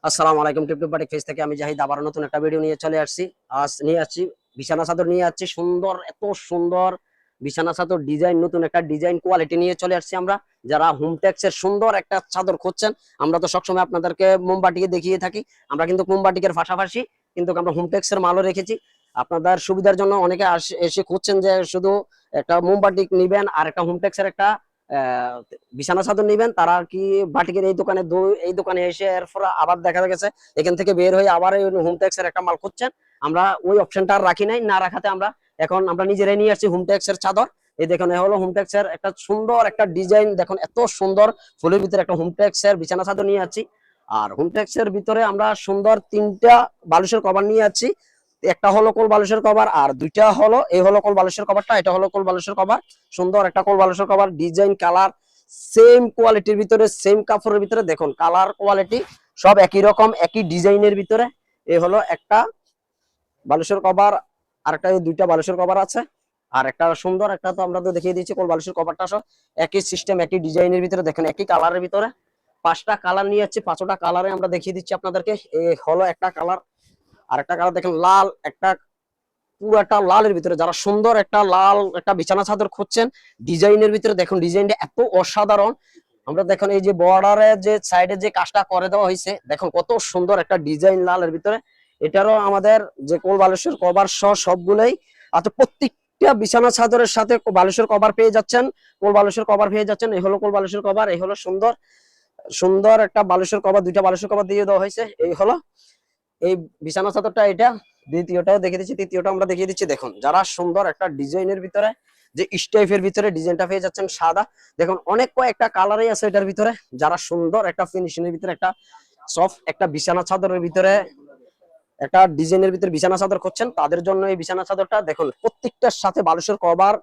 আসসালামু আলাইকুম। Tiptop batik face থেকে আমি জাহিদ আবার নতুন একটা ভিডিও নিয়ে চলে আসছি। আজ নিয়ে আসছি বিছানা চাদর নিয়ে আসছি, সুন্দর, এত সুন্দর বিছানা চাদর ডিজাইন, নতুন একটা ডিজাইন কোয়ালিটি নিয়ে চলে আসছি আমরা। যারা হোমটেক্স এর সুন্দর একটা চাদর খুঁজছেন, আমরা তো সবসময় আপনাদেরকে মোমবাটিকে দেখিয়ে থাকি, আমরা কিন্তু মোমবাটিকের পাশাপাশি কিন্তু আমরা হোমটেক্স এর মালও রেখেছি। আপনাদের সুবিধার জন্য অনেকে এসে খুঁজছেন যে শুধু একটা মোমবাটিক নিবেন আর একটা হোমটেক্স এর একটা আহ বিছানা চাদর নিবেন, তারা কি বাটিকের এই দোকানে এসে এরপর আবার দেখা গেছে এখান থেকে বের হয়ে আবার হোমটেক্স এর একটা মাল খুঁজছেন। আমরা ওই অপশনটা আর রাখি নাই, না রাখাতে এখন আমরা নিজেরাই নিয়ে আসছি হোমটেক্স এর চাদর। এই দেখুন, এ হলো হোমটেক্স এর একটা সুন্দর একটা ডিজাইন, দেখুন এত সুন্দর ফুলের ভিতরে একটা হোমটেক্স এর বিছানা চাদর নিয়ে আসছি। আর হোমটেক্স এর ভিতরে আমরা সুন্দর তিনটা বালিশের কভার নিয়ে আসছি। একটা হলো কোল বালিশের কভার, আর দুইটা হলো, এই হলো কোল বালিশের কভারটা, এটা হলো কোল বালিশের কভার। সুন্দর একটা কোল বালিশের কভার, ডিজাইন কালার সেম কোয়ালিটির ভিতরে, সেম কাপড়ের ভিতরে, দেখুন কালার কোয়ালিটি সব একই রকম, একই ডিজাইনের ভিতরে। এই হলো একটা বালিশের কভার, আর একটা দুইটা বালিশের কভার আছে, আর একটা সুন্দর একটা তো আমরা তো দেখিয়ে দিয়েছি কোল বালিশের কভারটা সব একই সিস্টেম, একই ডিজাইনের ভিতরে, দেখেন একই কালারের ভিতরে। পাঁচটা কালার নিয়ে যাচ্ছি, পাঁচটা কালারে আমরা দেখিয়ে দিচ্ছি আপনাদেরকে। এই হলো একটা কালার, আর একটা কালার দেখেন লাল, একটা পুরাটা লালের ভিতরে। যারা সুন্দর একটা লাল একটা বিছানা চাদর খুঁজছেন ডিজাইনের ভিতরে, দেখুন ডিজাইনটা এত অসাধারণ। আমরা দেখুন এই যে বর্ডারে যে সাইডে যে কাজটা করে দেওয়া হয়েছে, দেখুন কত সুন্দর একটা ডিজাইন লালের ভিতরে। এটারও আমাদের যে কোল বালিশের কভার সহ সবগুলোই আচ্ছা, প্রত্যেকটা বিছানা চাদরের সাথে বালিশের কভার পেয়ে যাচ্ছেন, কোল বালিশের কভার পেয়ে যাচ্ছেন। এই হলো কোল বালিশের কভার, এই হলো সুন্দর সুন্দর একটা বালিশের কভার, দুইটা বালিশের কভার দিয়ে দেওয়া হয়েছে। এই হলো এই বিছানা চাদরটা, এটা দ্বিতীয়টাও দেখিয়ে দিচ্ছি, তৃতীয়টা আমরা দেখিয়ে দিচ্ছি। দেখুন যারা সুন্দর একটা ডিজাইনের ভিতরে যে স্টাইপের ভিতরে ডিজাইনটা পেয়ে যাচ্ছেন সাদা, দেখুন অনেক কয়েকটা কালারই আছে এটার ভিতরে। যারা সুন্দর একটা ফিনিশিং এর ভিতরে একটা সফট একটা বিছানা চাদরের ভিতরে একটা ডিজাইনের ভিতরে বিছানা চাদর করছেন, তাদের জন্য এই বিছানা চাদরটা। দেখুন প্রত্যেকটার সাথে বালিশের কভার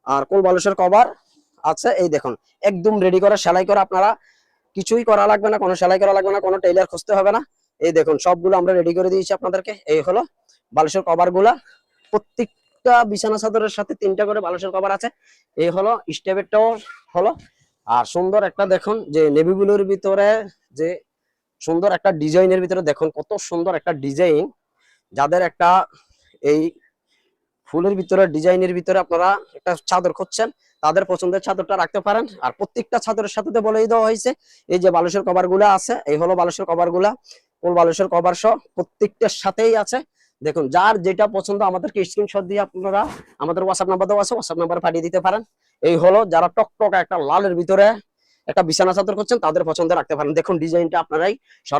আর কোল বালিশের কভার আছে। এই দেখুন একদম রেডি করে সেলাই করে, আপনারা কিছুই করা লাগবে না, কোনো সেলাই করা লাগবে না, কোনো টেইলার খুঁজতে হবে না। এই দেখুন সবগুলো আমরা রেডি করে দিয়েছি আপনাদেরকে। এই হলো বালিশের কভার গুলা, প্রত্যেকটা বিছানা চাদরের সাথে তিনটা করে বালিশের কভার আছে। এই হলো স্টেপেরটাও হলো। আর সুন্দর একটা দেখুন যে নেভি ব্লুর ভিতরে যে সুন্দর একটা ডিজাইনের ভিতরে, দেখুন কত সুন্দর একটা ডিজাইন। যাদের একটা এই ফুলের ভিতরে ডিজাইনের ভিতরে আপনারা একটা চাদর খুঁজছেন, তাদের পছন্দের চাদরটা রাখতে পারেন। আর প্রত্যেকটা চাদরের সাথে বলেই দেওয়া হয়েছে এই যে বালিশের কভার গুলা আছে, এই হলো বালিশের কভার গুলা, কোল বালিশের কভার সহ প্রত্যেকটার সাথেই আছে। দেখুন যার যেটা পছন্দ আমাদেরকে স্ক্রিনশট দিয়ে আপনারা আমাদের হোয়াটসঅ্যাপ নাম্বার দেওয়া আছে, হোয়াটসঅ্যাপ নাম্বারে পাঠিয়ে দিতে পারেন। এই হলো যারা টকটকা একটা লালের ভিতরে একটা বিছানা চাদর করছেন, তাদের পছন্দ রাখতে পারেন। দেখুন ডিজাইনটা আপনারাই